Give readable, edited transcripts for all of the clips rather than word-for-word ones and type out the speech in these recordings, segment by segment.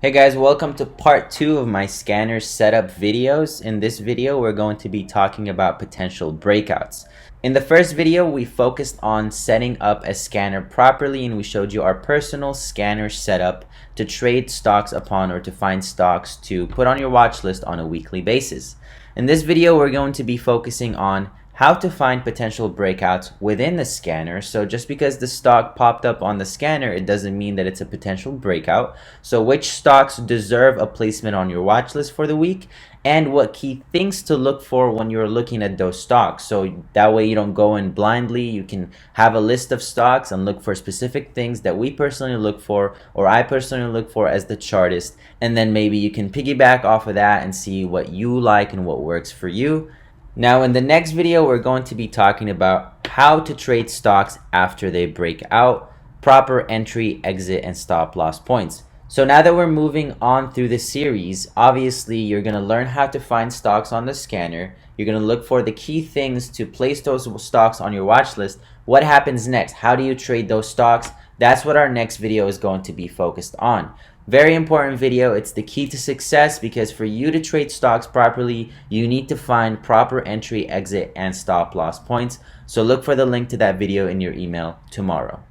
Hey guys, welcome to part 2 of my scanner setup videos. In this video, we're going to be talking about potential breakouts. In the first video, we focused on setting up a scanner properly and we showed you our personal scanner setup to trade stocks upon or to find stocks to put on your watch list on a weekly basis. In this video, we're going to be focusing on how to find potential breakouts within the scanner. So just because the stock popped up on the scanner, it doesn't mean that it's a potential breakout. So which stocks deserve a placement on your watch list for the week, and what key things to look for when you're looking at those stocks. So that way you don't go in blindly. You can have a list of stocks and look for specific things that we personally look for, or I personally look for as the chartist, and then maybe you can piggyback off of that and see what you like and what works for you. Now in the next video, we're going to be talking about how to trade stocks after they break out, proper entry, exit, and stop loss points. So now that we're moving on through the series, obviously you're going to learn how to find stocks on the scanner. You're going to look for the key things to place those stocks on your watch list. What happens next? How do you trade those stocks? That's what our next video is going to be focused on. Very important video. It's the key to success, because for you to trade stocks properly, you need to find proper entry, exit, and stop loss points. So look for the link to that video in your email tomorrow.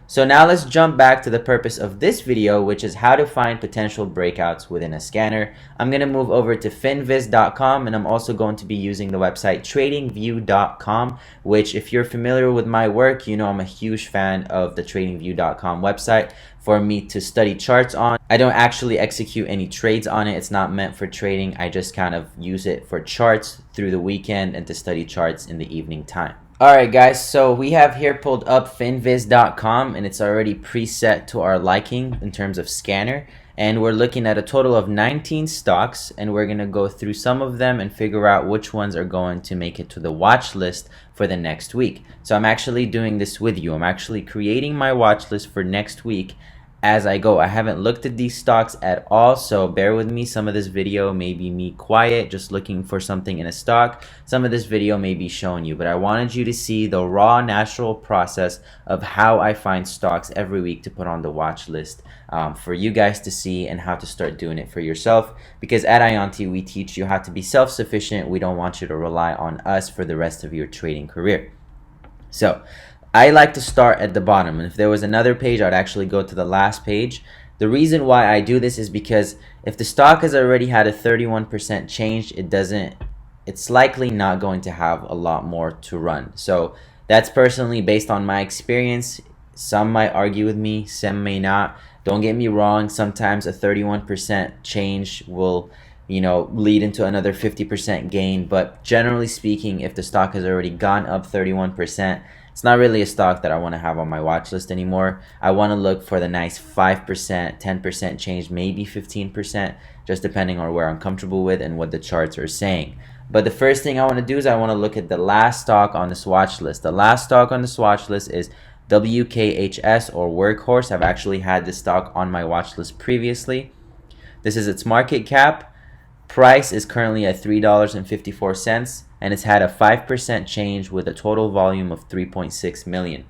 So now let's jump back to the purpose of this video, which is how to find potential breakouts within a scanner. I'm going to move over to finviz.com, and I'm also going to be using the website tradingview.com, which, if you're familiar with my work, you know I'm a huge fan of the tradingview.com website for me to study charts on. I don't actually execute any trades on it. It's not meant for trading. I just kind of use it for charts through the weekend and to study charts in the evening time. Alright guys, so we have here pulled up finviz.com, and it's already preset to our liking in terms of scanner, and we're looking at a total of 19 stocks, and we're going to go through some of them and figure out which ones are going to make it to the watch list for the next week. So I'm actually doing this with you. I'm actually creating my watch list for next week as I go. I haven't looked at these stocks at all, so bear with me. Some of this video may be me quiet, just looking for something in a stock. Some of this video may be showing you, but I wanted you to see the raw, natural process of how I find stocks every week to put on the watch list for you guys to see, and how to start doing it for yourself. Because at Ionti, we teach you how to be self-sufficient. We don't want you to rely on us for the rest of your trading career. So I like to start at the bottom, and if there was another page, I'd actually go to the last page. The reason why I do this is because if the stock has already had a 31% change, it's likely not going to have a lot more to run. So that's personally based on my experience. Some might argue with me, some may not. Don't get me wrong, sometimes a 31% change will lead into another 50% gain, but generally speaking, if the stock has already gone up 31%, it's not really a stock that I want to have on my watch list anymore. I want to look for the nice 5%, 10% change, maybe 15%, just depending on where I'm comfortable with and what the charts are saying. But the first thing I want to do is I want to look at the last stock on this watch list. The last stock on this watch list is WKHS, or Workhorse. I've actually had this stock on my watch list previously. This is its market cap. Price is currently at $3.54, and it's had a 5% change with a total volume of 3.6 million.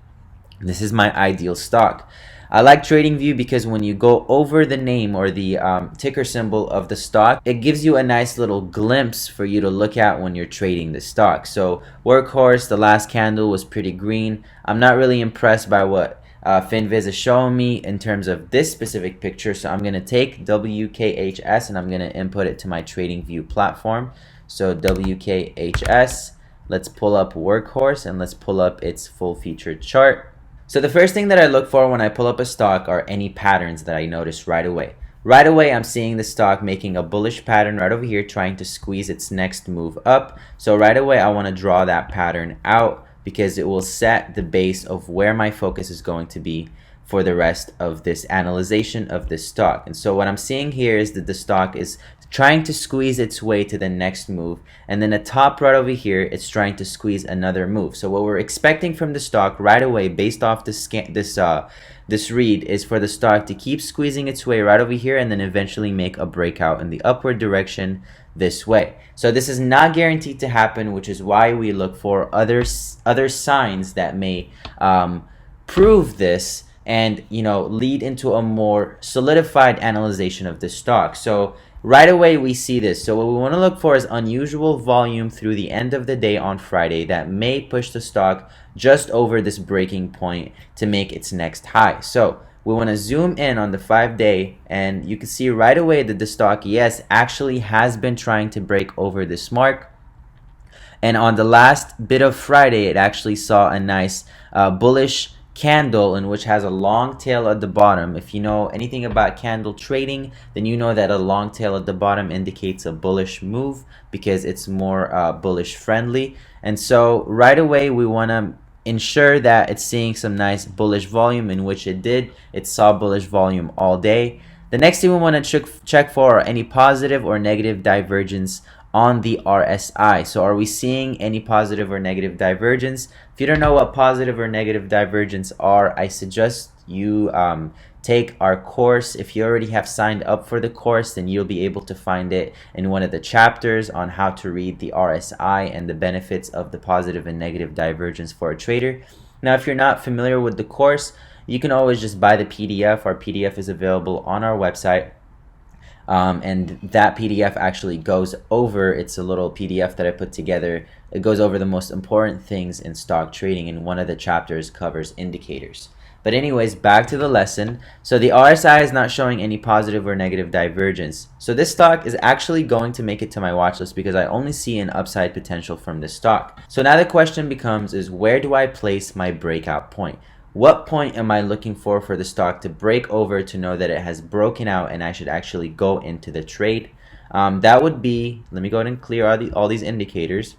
This is my ideal stock. I like TradingView because when you go over the name or the ticker symbol of the stock, it gives you a nice little glimpse for you to look at when you're trading the stock. So Workhorse, the last candle was pretty green. I'm not really impressed by what Finviz is showing me in terms of this specific picture, so I'm going to take WKHS and I'm going to input it to my TradingView platform. So WKHS, let's pull up Workhorse and let's pull up its full featured chart. So the first thing that I look for when I pull up a stock are any patterns that I notice right away. Right away, I'm seeing the stock making a bullish pattern right over here, trying to squeeze its next move up. So right away, I want to draw that pattern out, because it will set the base of where my focus is going to be for the rest of this analyzation of this stock. And so what I'm seeing here is that the stock is trying to squeeze its way to the next move, and then the top right over here, it's trying to squeeze another move. So what we're expecting from the stock right away, based off this read, is for the stock to keep squeezing its way right over here and then eventually make a breakout in the upward direction this way. So this is not guaranteed to happen, which is why we look for other signs that may prove this and lead into a more solidified analyzation of the stock. So right away we see this. So what we want to look for is unusual volume through the end of the day on Friday that may push the stock just over this breaking point to make its next high. So we want to zoom in on the 5-day, and you can see right away that the stock, yes, actually has been trying to break over this mark. And on the last bit of Friday, it actually saw a nice bullish candle in which has a long tail at the bottom. If you know anything about candle trading, then you know that a long tail at the bottom indicates a bullish move because it's more bullish friendly. And so right away we want to ensure that it's seeing some nice bullish volume, in which it did. It saw bullish volume all day. The next thing we want to check for are any positive or negative divergence on the RSI. So are we seeing any positive or negative divergence? If you don't know what positive or negative divergence are, I suggest you take our course. If you already have signed up for the course, then you'll be able to find it in one of the chapters on how to read the RSI and the benefits of the positive and negative divergence for a trader. Now, if you're not familiar with the course, you can always just buy the PDF. Our PDF is available on our website. And that PDF actually goes over, it's a little PDF that I put together. It goes over the most important things in stock trading, and one of the chapters covers indicators. But anyways, back to the lesson. So the RSI is not showing any positive or negative divergence. So this stock is actually going to make it to my watch list because I only see an upside potential from this stock. So now the question becomes is, where do I place my breakout point? What point am I looking for the stock to break over to know that it has broken out and I should actually go into the trade? That would be, let me go ahead and clear all these indicators.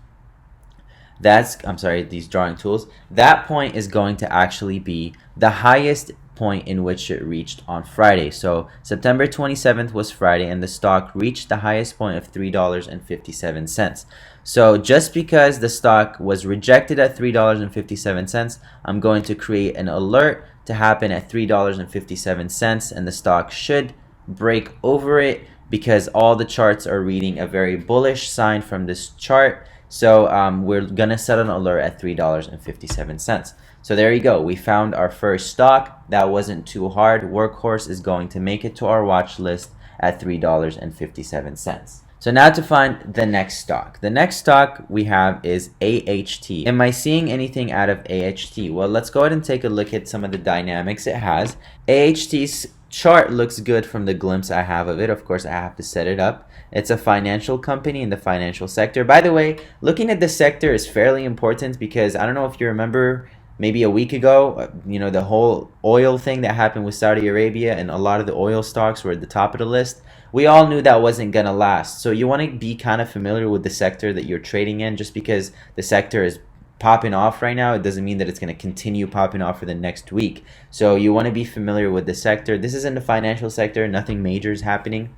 These drawing tools. That point is going to actually be the highest point in which it reached on Friday. So September 27th was Friday, and the stock reached the highest point of $3.57. So just because the stock was rejected at $3.57, I'm going to create an alert to happen at $3.57, and the stock should break over it because all the charts are reading a very bullish sign from this chart. So we're going to set an alert at $3.57. So there you go. We found our first stock. That wasn't too hard. Workhorse is going to make it to our watch list at $3.57. So now to find the next stock. The next stock we have is AHT. Am I seeing anything out of AHT? Well, let's go ahead and take a look at some of the dynamics it has. AHT's chart looks good from the glimpse I have of it. Of course, I have to set it up. It's a financial company in the financial sector. By the way, looking at the sector is fairly important because I don't know if you remember maybe a week ago, the whole oil thing that happened with Saudi Arabia, and a lot of the oil stocks were at the top of the list. We all knew that wasn't going to last. So you want to be kind of familiar with the sector that you're trading in. Just because the sector is popping off right now, it doesn't mean that it's going to continue popping off for the next week. So you want to be familiar with the sector. This is in the financial sector. Nothing major is happening.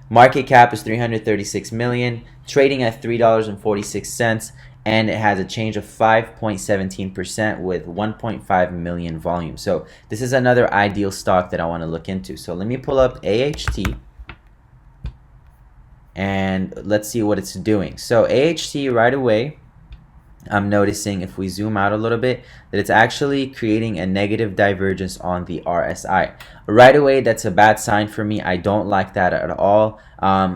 Market cap is 336 million, trading at $3.46, and it has a change of 5.17% with 1.5 million volume. So this is another ideal stock that I want to look into. So let me pull up AHT and let's see what it's doing. So AHT right away, I'm noticing if we zoom out a little bit that it's actually creating a negative divergence on the RSI. Right away, that's a bad sign for me. I don't like that at all.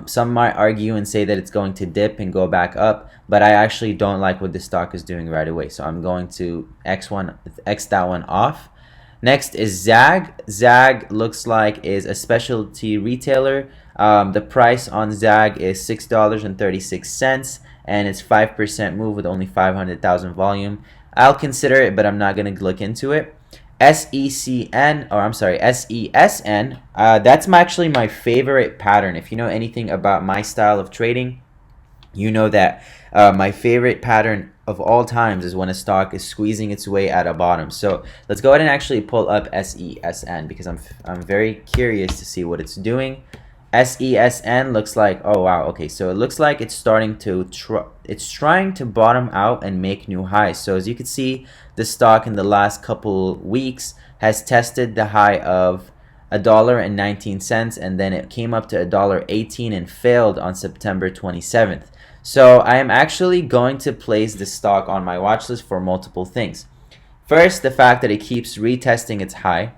Some might argue and say that it's going to dip and go back up, but I actually don't like what this stock is doing right away. So I'm going to X that one off. Next is ZAG. ZAG looks like is a specialty retailer. The price on ZAG is $6.36. And it's 5% move with only 500,000 volume. I'll consider it, but I'm not going to look into it. SESN, that's actually my favorite pattern. If you know anything about my style of trading, you know that my favorite pattern of all times is when a stock is squeezing its way at a bottom. So let's go ahead and actually pull up SESN because I'm very curious to see what it's doing. SESN looks like, oh wow, okay, so it looks like it's starting to it's trying to bottom out and make new highs. So as you can see, the stock in the last couple weeks has tested the high of $1.19, and then it came up to $1.18 and failed on September 27th. So I am actually going to place this stock on my watch list for multiple things. First, the fact that it keeps retesting its high.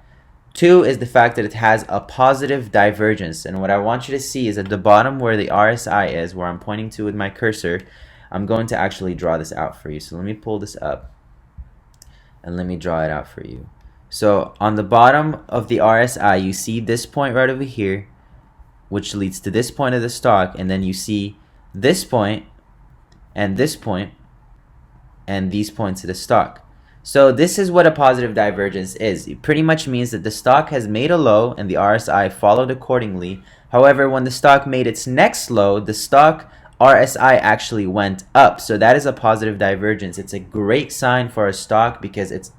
Two is the fact that it has a positive divergence. And what I want you to see is at the bottom where the RSI is, where I'm pointing to with my cursor, I'm going to actually draw this out for you. So let me pull this up and let me draw it out for you. So on the bottom of the RSI, you see this point right over here, which leads to this point of the stock. And then you see this point and this point and these points of the stock. So this is what a positive divergence is. It pretty much means that the stock has made a low and the RSI followed accordingly. However, when the stock made its next low, the stock RSI actually went up. So that is a positive divergence. It's a great sign for a stock because it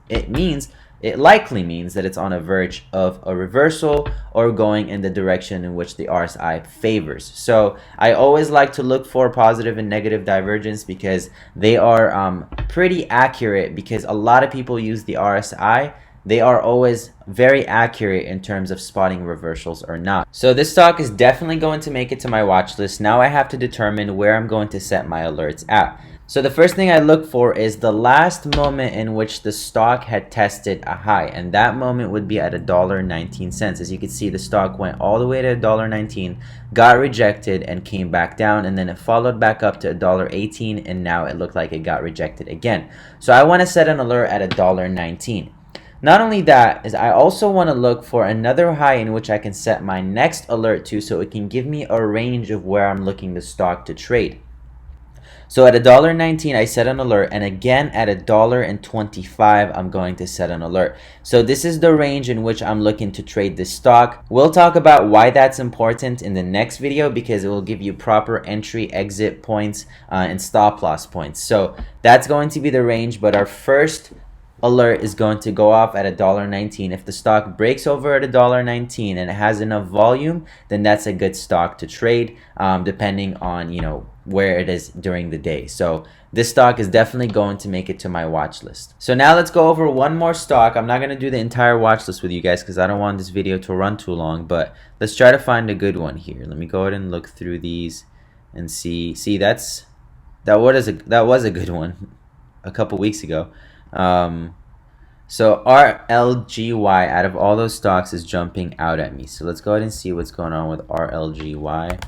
likely means that it's on a verge of a reversal or going in the direction in which the RSI favors. So I always like to look for positive and negative divergence because they are pretty accurate, because a lot of people use the RSI. They are always very accurate in terms of spotting reversals or not. So this stock is definitely going to make it to my watch list. Now I have to determine where I'm going to set my alerts at. So the first thing I look for is the last moment in which the stock had tested a high, and that moment would be at $1.19. As you can see, the stock went all the way to $1.19, got rejected and came back down, and then it followed back up to $1.18, and now it looked like it got rejected again. So I want to set an alert at $1.19. Not only that, is I also want to look for another high in which I can set my next alert to, so it can give me a range of where I'm looking the stock to trade. So at $1.19, I set an alert, and again at $1.25, I'm going to set an alert. So this is the range in which I'm looking to trade this stock. We'll talk about why that's important in the next video, because it will give you proper entry, exit points, and stop loss points. So that's going to be the range, but our first alert is going to go off at $1.19. If the stock breaks over at $1.19 and it has enough volume, then that's a good stock to trade, depending on, you know, where it is during the day. So this stock is definitely going to make it to my watch list. So now let's go over one more stock. I'm not going to do the entire watch list with you guys because I don't want this video to run too long, but let's try to find a good one here. Let me go ahead and look through these and see that was a good one a couple weeks ago. So RLGY out of all those stocks is jumping out at me. So let's go ahead and see what's going on with RLGY.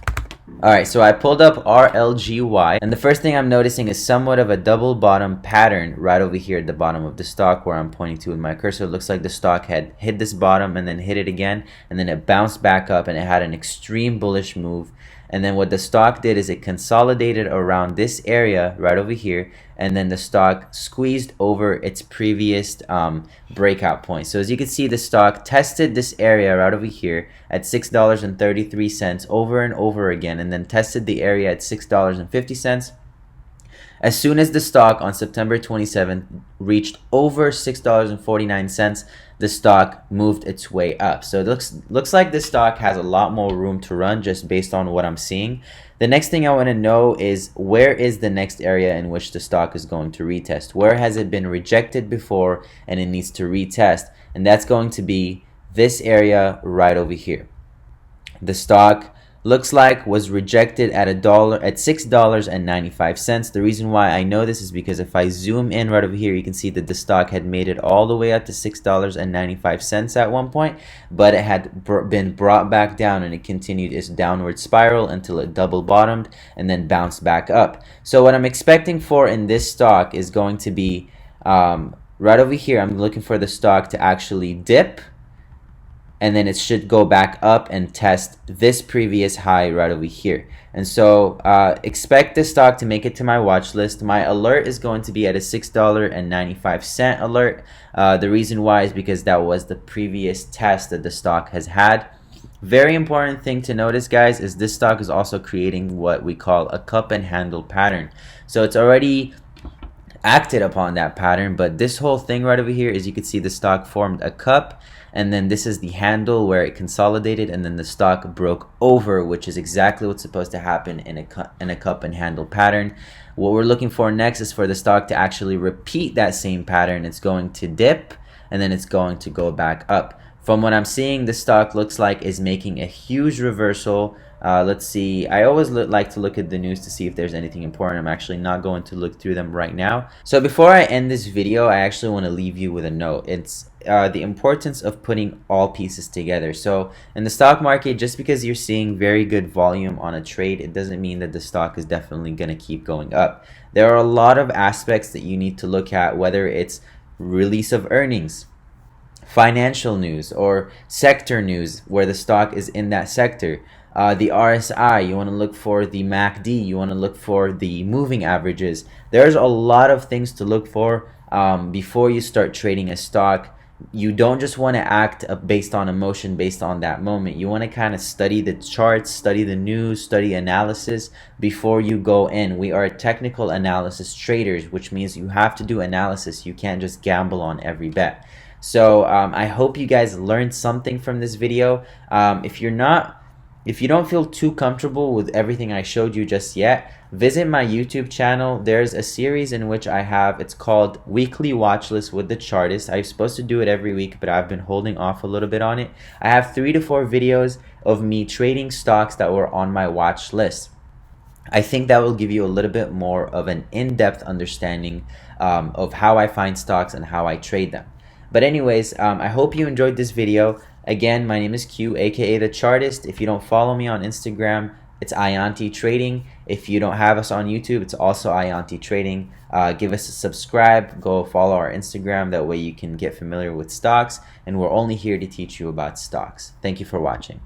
Alright, so I pulled up RLGY, and the first thing I'm noticing is somewhat of a double bottom pattern right over here at the bottom of the stock where I'm pointing to with my cursor. It looks like the stock had hit this bottom and then hit it again, and then it bounced back up and it had an extreme bullish move. And then what the stock did is it consolidated around this area right over here, and then the stock squeezed over its previous breakout point. So as you can see, the stock tested this area right over here at $6.33 over and over again, and then tested the area at $6.50. As soon as the stock on September 27th reached over $6.49, the stock moved its way up. So it looks like this stock has a lot more room to run just based on what I'm seeing. The next thing I want to know is, where is the next area in which the stock is going to retest? Where has it been rejected before and it needs to retest? And that's going to be this area right over here. The stock looks like was rejected at $6.95. The reason why I know this is because if I zoom in right over here, you can see that the stock had made it all the way up to $6.95 at one point, but it had been brought back down, and it continued its downward spiral until it double bottomed and then bounced back up. So what I'm expecting for in this stock is going to be right over here. I'm looking for the stock to actually dip, and then it should go back up and test this previous high right over here. And so expect this stock to make it to my watch list. My alert is going to be at a $6.95 alert. The reason why is because that was the previous test that the stock has had. Very important thing to notice, guys, is this stock is also creating what we call a cup and handle pattern. So it's already acted upon that pattern, but this whole thing right over here is, you can see the stock formed a cup, and then this is the handle where it consolidated, and then the stock broke over, which is exactly what's supposed to happen in a cup and handle pattern. What we're looking for next is for the stock to actually repeat that same pattern. It's going to dip, and then it's going to go back up. From what I'm seeing, the stock looks like is making a huge reversal. Let's see. I always like to look at the news to see if there's anything important. I'm actually not going to look through them right now. So before I end this video, I actually want to leave you with a note. It's the importance of putting all pieces together. So in the stock market, just because you're seeing very good volume on a trade, it doesn't mean that the stock is definitely going to keep going up. There are a lot of aspects that you need to look at, whether it's release of earnings, financial news, or sector news where the stock is in that sector. The RSI, you want to look for the MACD, you want to look for the moving averages. There's a lot of things to look for before you start trading a stock. You don't just want to act based on emotion, based on that moment. You want to kind of study the charts, study the news, study analysis before you go in. We are technical analysis traders, which means you have to do analysis. You can't just gamble on every bet. So I hope you guys learned something from this video. If you don't feel too comfortable with everything I showed you just yet, visit my YouTube channel. There's a series in which it's called Weekly Watch List with the Chartist. I'm supposed to do it every week, but I've been holding off a little bit on it. I have 3 to 4 videos of me trading stocks that were on my watch list. I think that will give you a little bit more of an in-depth understanding of how I find stocks and how I trade them. But anyways, I hope you enjoyed this video. Again, my name is Q, aka The Chartist. If you don't follow me on Instagram, it's Ayanti Trading. If you don't have us on YouTube, it's also Ayanti Trading. Give us a subscribe. Go follow our Instagram. That way you can get familiar with stocks. And we're only here to teach you about stocks. Thank you for watching.